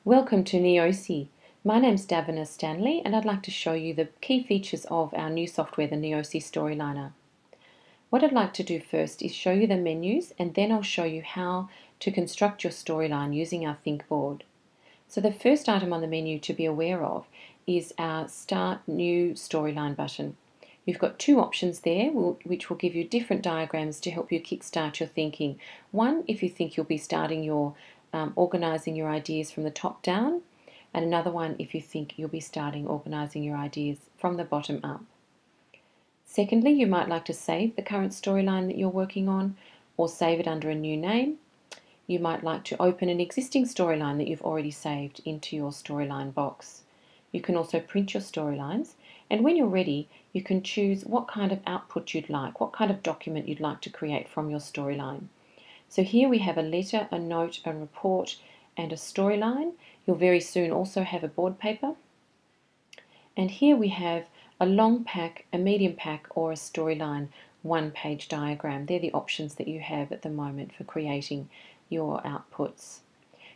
Welcome to neosi. My name's Davina Stanley and I'd like to show you the key features of our new software, the neosi Storyliner. What I'd like to do first is show you the menus and then I'll show you how to construct your storyline using our think board. So the first item on the menu to be aware of is our Start New Storyline button. You've got two options there which will give you different diagrams to help you kickstart your thinking. One, if you think you'll be starting your organising your ideas from the top down, and another one if you think you'll be starting organising your ideas from the bottom up. Secondly, you might like to save the current storyline that you're working on or save it under a new name. You might like to open an existing storyline that you've already saved into your storyline box. You can also print your storylines, and when you're ready, you can choose what kind of output you'd like, what kind of document you'd like to create from your storyline. So here we have a letter, a note, a report, and a storyline. You'll very soon also have a board paper. And here we have a long pack, a medium pack, or a storyline one-page diagram. They're the options that you have at the moment for creating your outputs.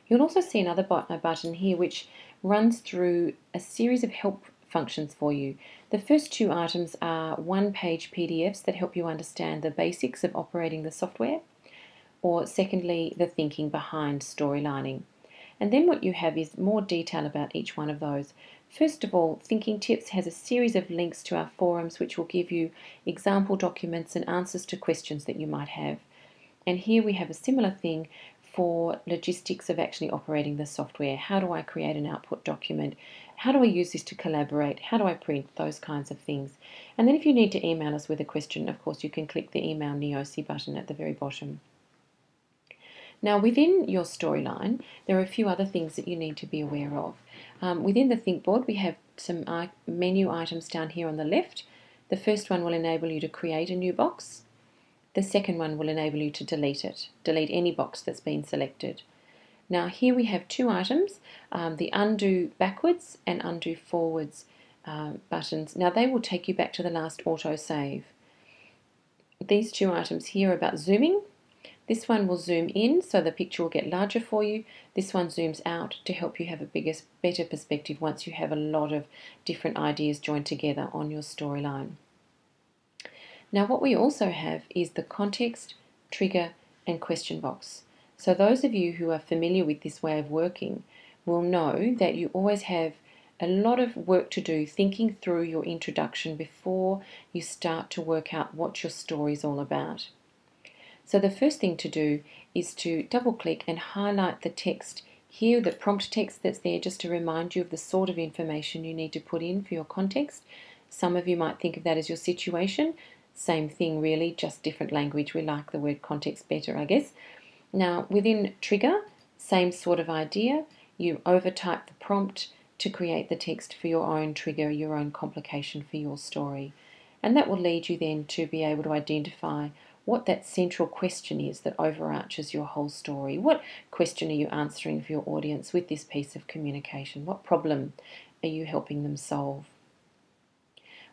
You'll also see another button here which runs through a series of help functions for you. The first two items are one-page PDFs that help you understand the basics of operating the software, or secondly, the thinking behind storylining. And then what you have is more detail about each one of those. First of all, Thinking Tips has a series of links to our forums which will give you example documents and answers to questions that you might have. And here we have a similar thing for logistics of actually operating the software. How do I create an output document? How do I use this to collaborate? How do I print? Those kinds of things. And then if you need to email us with a question, of course, you can click the Email neosi button at the very bottom. Now within your storyline, there are a few other things that you need to be aware of. Within the think board, we have some menu items down here on the left. The first one will enable you to create a new box. The second one will enable you to delete it, delete any box that's been selected. Now here we have two items, the undo backwards and undo forwards buttons. Now they will take you back to the last autosave. These two items here are about zooming. This one will zoom in so the picture will get larger for you. This one zooms out to help you have a better perspective once you have a lot of different ideas joined together on your storyline. Now what we also have is the context, trigger and question box. So those of you who are familiar with this way of working will know that you always have a lot of work to do thinking through your introduction before you start to work out what your story is all about. So the first thing to do is to double click and highlight the text here, the prompt text that's there, just to remind you of the sort of information you need to put in for your context. Some of you might think of that as your situation. Same thing really, just different language. We like the word context better, I guess. Now within trigger, same sort of idea. You overtype the prompt to create the text for your own trigger, your own complication for your story. And that will lead you then to be able to identify what that central question is that overarches your whole story. What question are you answering for your audience with this piece of communication? What problem are you helping them solve?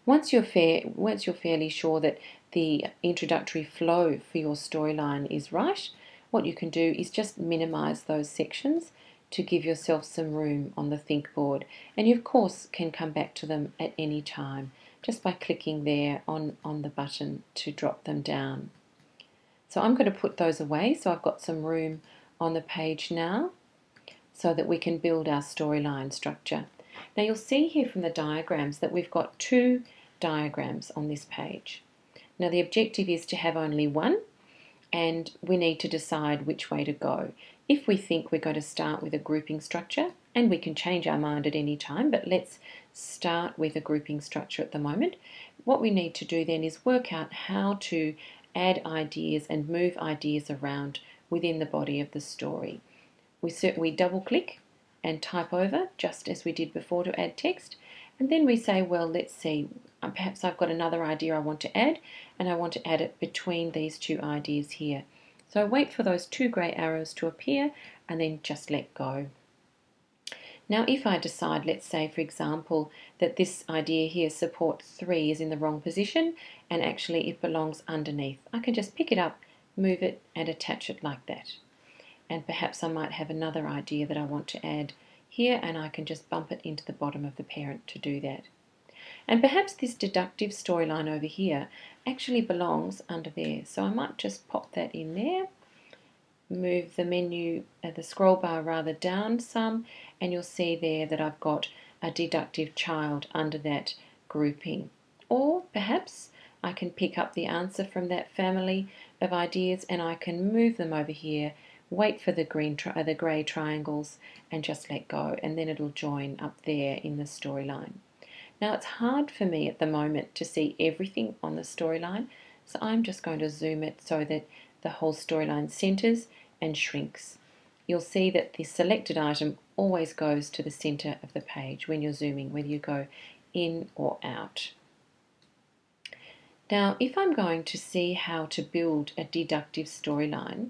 Once you're fairly sure that the introductory flow for your storyline is right, what you can do is just minimize those sections to give yourself some room on the think board. And you of course can come back to them at any time just by clicking there on the button to drop them down. So I'm going to put those away so I've got some room on the page now so that we can build our storyline structure. Now you'll see here from the diagrams that we've got two diagrams on this page. Now the objective is to have only one, and we need to decide which way to go. If we think we're going to start with a grouping structure, and we can change our mind at any time, but let's start with a grouping structure at the moment. What we need to do then is work out how to add ideas and move ideas around within the body of the story. We double click and type over just as we did before to add text, and then we say, well, let's see, perhaps I've got another idea I want to add, and I want to add it between these two ideas here. So I wait for those two grey arrows to appear and then just let go. Now if I decide, let's say for example, that this idea here, support 3, is in the wrong position and actually it belongs underneath, I can just pick it up, move it and attach it like that. And perhaps I might have another idea that I want to add here, and I can just bump it into the bottom of the parent to do that. And perhaps this deductive storyline over here actually belongs under there. So I might just pop that in there, move the menu, the scroll bar rather down some, and you'll see there that I've got a deductive child under that grouping. Or perhaps I can pick up the answer from that family of ideas and I can move them over here, wait for the grey triangles and just let go, and then it'll join up there in the storyline. Now it's hard for me at the moment to see everything on the storyline, so I'm just going to zoom it so that the whole storyline centers and shrinks. You'll see that the selected item always goes to the center of the page when you're zooming, whether you go in or out. Now, if I'm going to see how to build a deductive storyline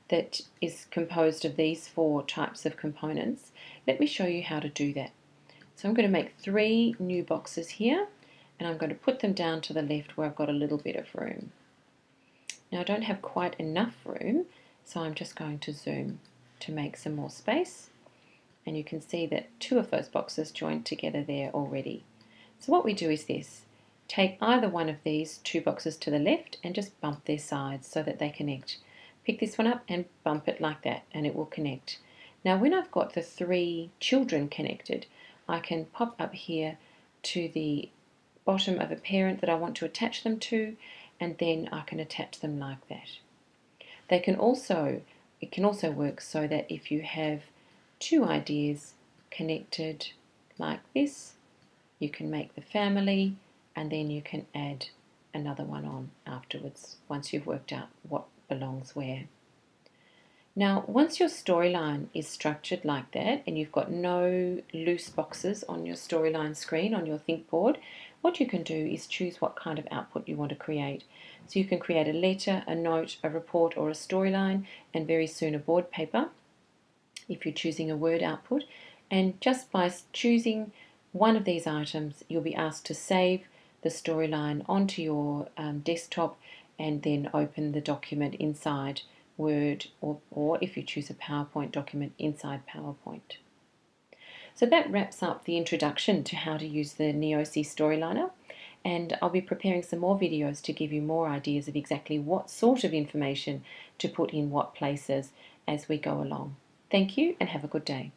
that is composed of these 4 types of components, let me show you how to do that. So I'm going to make 3 new boxes here, and I'm going to put them down to the left where I've got a little bit of room. Now I don't have quite enough room, so I'm just going to zoom to make some more space, and you can see that 2 of those boxes joined together there already. So what we do is this: take either one of these 2 boxes to the left and just bump their sides so that they connect. Pick this one up and bump it like that and it will connect. Now when I've got the 3 children connected, I can pop up here to the bottom of a parent that I want to attach them to, and then I can attach them like that. It can also work so that if you have 2 ideas connected like this, you can make the family and then you can add another one on afterwards once you've worked out what belongs where. Now, once your storyline is structured like that and you've got no loose boxes on your storyline screen on your think board, what you can do is choose what kind of output you want to create. So you can create a letter, a note, a report or a storyline, and very soon a board paper if you're choosing a word output. And just by choosing one of these items, you'll be asked to save the storyline onto your desktop and then open the document inside Word, or if you choose a PowerPoint document, inside PowerPoint. So that wraps up the introduction to how to use the neosi Storyliner, and I'll be preparing some more videos to give you more ideas of exactly what sort of information to put in what places as we go along. Thank you and have a good day.